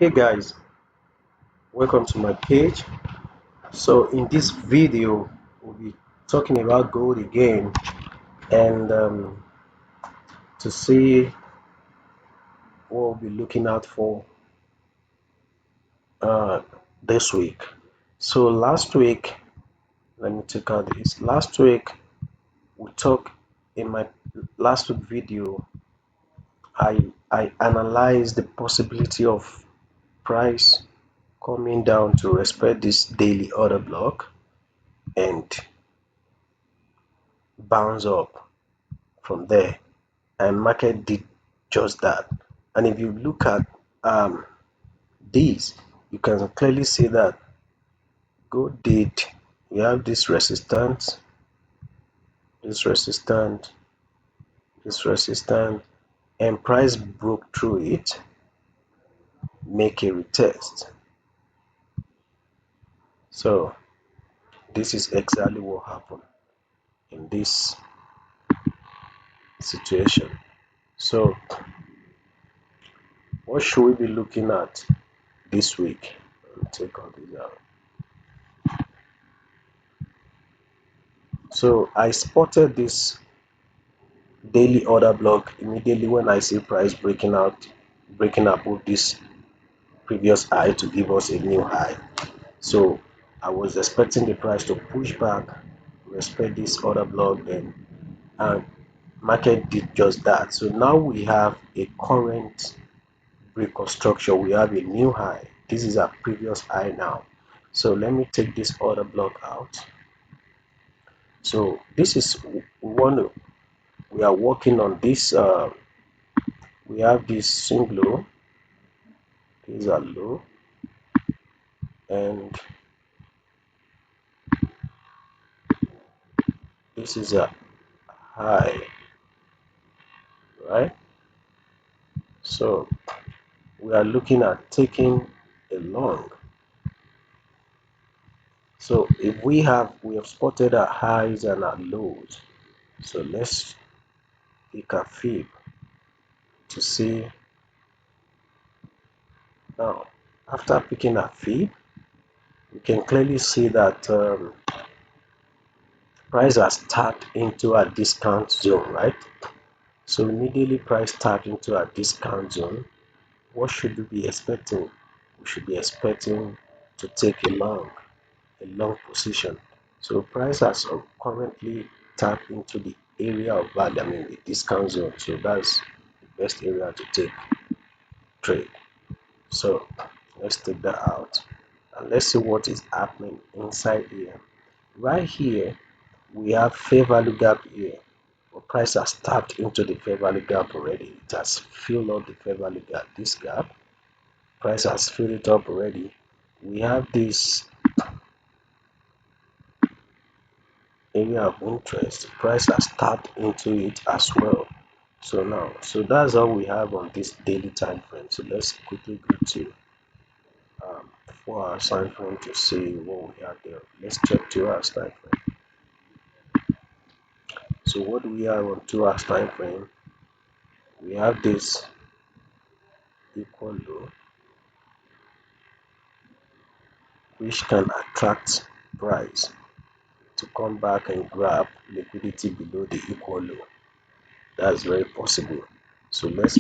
Hey guys, welcome to my page. So in this video we'll be talking about gold again, and to see what we'll be looking out for uh, this week. So last week, let me take out this. Last week we talked in my last week video. I analyzed the possibility of price coming down to respect this daily order block and bounce up from there, and market did just that. And if you look at um, these, you can clearly see that gold did, you have this resistance, this resistance, and price broke through it, make a retest. So this is exactly what happened in this situation. So what should we be looking at this week? Let me take all these out. So I spotted this daily order block immediately when I see price breaking above this previous high to give us a new high. So I was expecting the price to push back, respect this order block, then and market did just that. So now we have a current break of structure. We have a new high. This is our previous high now. So let me take this order block out. So this is we are working on this. We have this swing low. These are low, and this is a high, right? So we are looking at taking a long. So if we have spotted our highs and our lows, so let's pick a fib to see. Now after picking a fib, we can clearly see that price has tapped into a discount zone, right? So immediately price tapped into a discount zone. What should we be expecting? We should be expecting to take a long position. So price has currently tapped into the area of value, I mean the discount zone. So that's the best area to take trade. So let's take that out and let's see what is happening inside here. Right here, we have fair value gap here. But price has tapped into the fair value gap already. It has filled up the fair value gap. This gap, price has filled it up already. We have this area of interest. Price has tapped into it as well. So that's all we have on this daily time frame. So let's quickly go to 4 hours time frame to see what we have there. Let's check 2 hours time frame. So what do we have on 2 hours time frame? We have this equal low, which can attract price to come back and grab liquidity below the equal low. That's very possible. So let's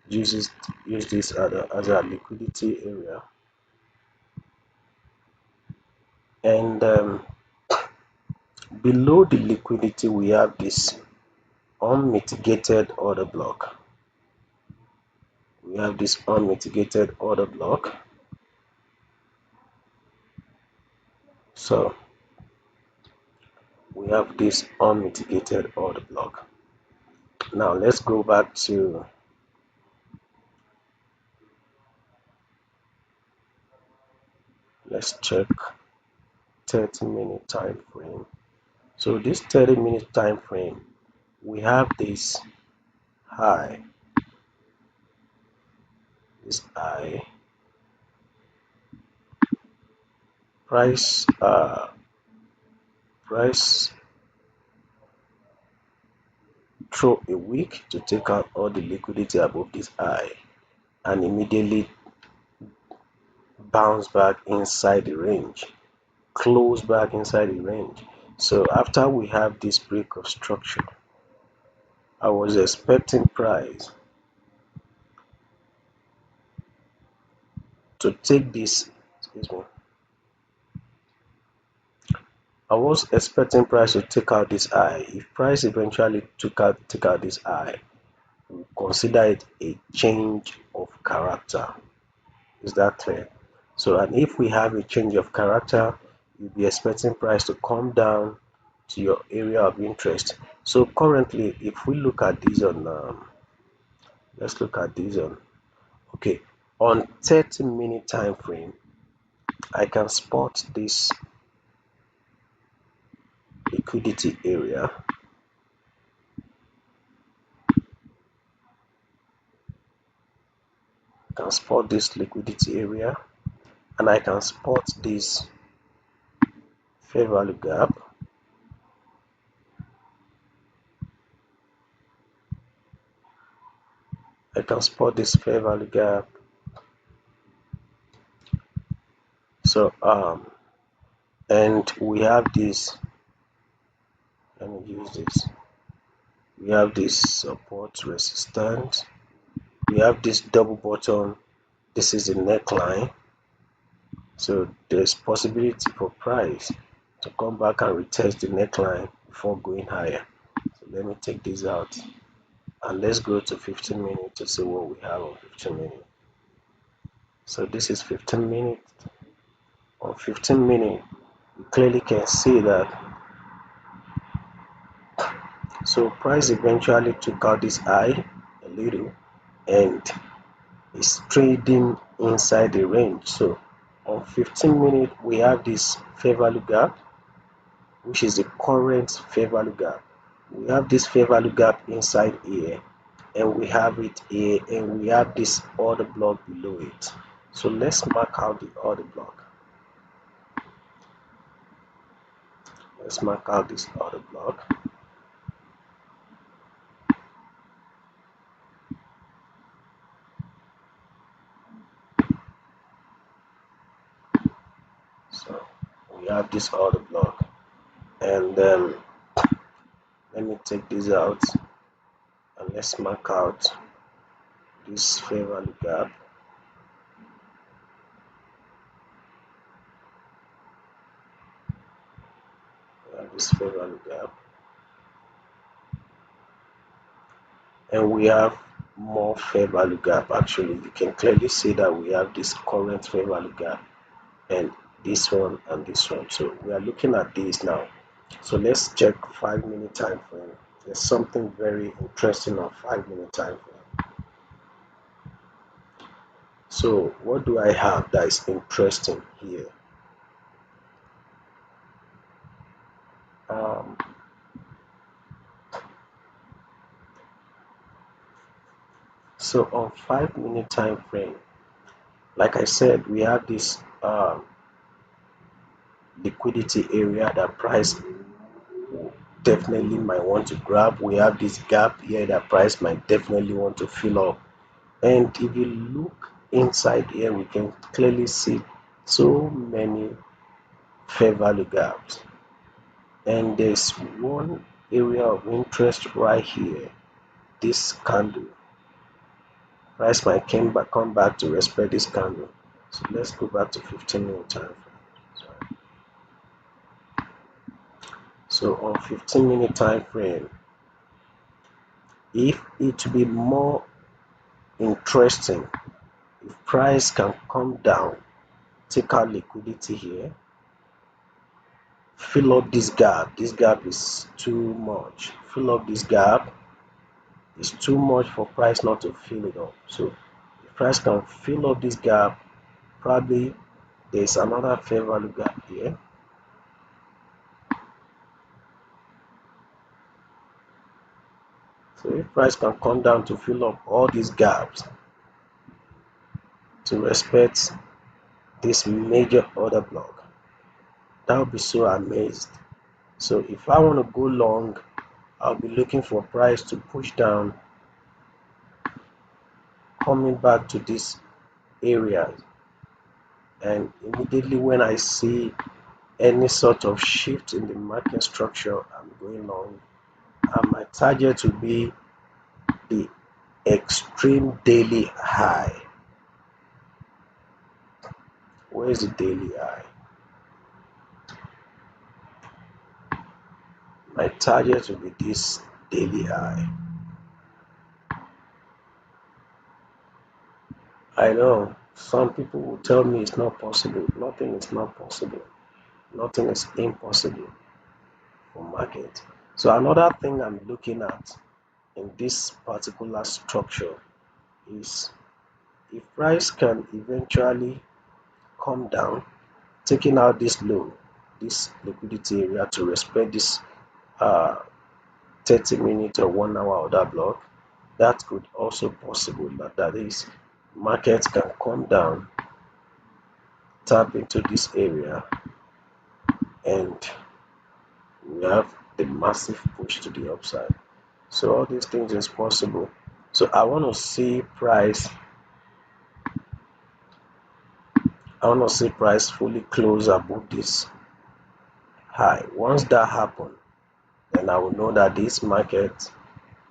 use this as a liquidity area, and below the liquidity we have this unmitigated order block. We have this unmitigated order block. So we have this unmitigated order block. Now let's go back to let's check 30-minute time frame. So this 30-minute time frame, we have this high, this high price throw a wick to take out all the liquidity above this high, and immediately bounce back inside the range, close back inside the range. So after we have this break of structure, I was expecting price to take this, excuse me, I was expecting price to take out this high. If price eventually take out this high, we consider it a change of character. Is that clear? So, and if we have a change of character, you'll be expecting price to come down to your area of interest. So currently, if we look at this on, let's look at this on, okay, on 30-minute time frame, I can spot this liquidity area. I can spot this liquidity area, and I can spot this fair value gap. I can spot this fair value gap. So and we have this, let me use this, we have this support resistance, we have this double bottom, this is the neckline. So there's possibility for price to come back and retest the neckline before going higher. So let me take this out, and let's go to 15 minutes to see what we have on 15 minutes. So this is 15 minutes. On 15 minutes, you clearly can see that. So price eventually took out this high a little, and is trading inside the range. So on 15 minutes, we have this fair value gap, which is the current fair value gap. We have this fair value gap inside here, and we have it here, and we have this order block below it. So let's mark out the order block. Let's mark out this order block. So we have this order block, and let me take this out, and let's mark out this fair value gap. We have this fair value gap, and we have more fair value gap. Actually, you can clearly see that we have this current fair value gap, and this one and this one. So we are looking at this now. So let's check 5-minute time frame. There's something very interesting on 5-minute time frame. So what do I have that is interesting here? um, so on 5-minute time frame, like I said, we have this liquidity area that price definitely might want to grab. We have this gap here that price might definitely want to fill up. And if you look inside here, we can clearly see so many fair value gaps. And there's one area of interest right here. This candle. Price might come back to respect this candle. So let's go back to 15-minute time frame. So on 15-minute time frame, if it to be more interesting, if price can come down, take out liquidity here, fill up this gap. This gap is too much. Fill up this gap. It's too much for price not to fill it up. So if price can fill up this gap, probably there's another fair value gap here. So if price can come down to fill up all these gaps to respect this major order block, that would be so amazed. So if I want to go long, I'll be looking for price to push down, coming back to this area, and immediately when I see any sort of shift in the market structure, I'm going long. And my target will be the extreme daily high. Where is the daily high? My target will be this daily high. I know some people will tell me it's not possible. Nothing is not possible. Nothing is impossible for market. So another thing I'm looking at in this particular structure is if price can eventually come down, taking out this low, this liquidity area to respect this uh, 30-minute or 1 hour order block, that could also possible. That is, markets can come down, tap into this area, and we have the massive push to the upside. So all these things is possible. So I want to see price fully close above this high. Once that happens, then I will know that this market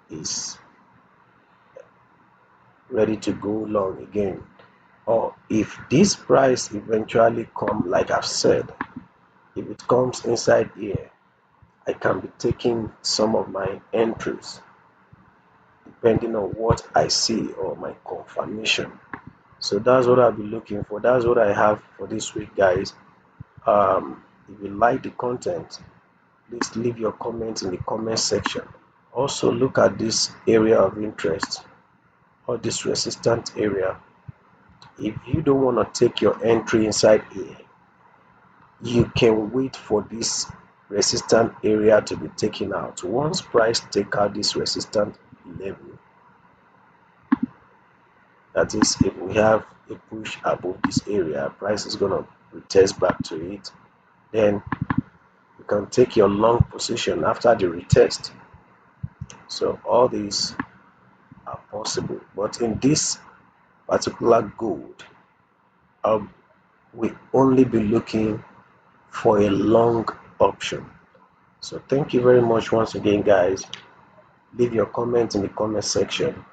is ready to go long again. Or if this price eventually come, like I've said, if it comes inside here, I can be taking some of my entries depending on what I see or my confirmation. So that's what I'll be looking for. That's what I have for this week, guys. If you like the content, please leave your comments in the comment section. Also, look at this area of interest or this resistant area. If you don't want to take your entry inside here, you can wait for this resistant area to be taken out. Once price take out this resistant level, that is, if we have a push above this area, price is going to retest back to it, then you can take your long position after the retest. So all these are possible, but in this particular gold, we only be looking for a long option. So thank you very much once again, guys. Leave your comments in the comment section.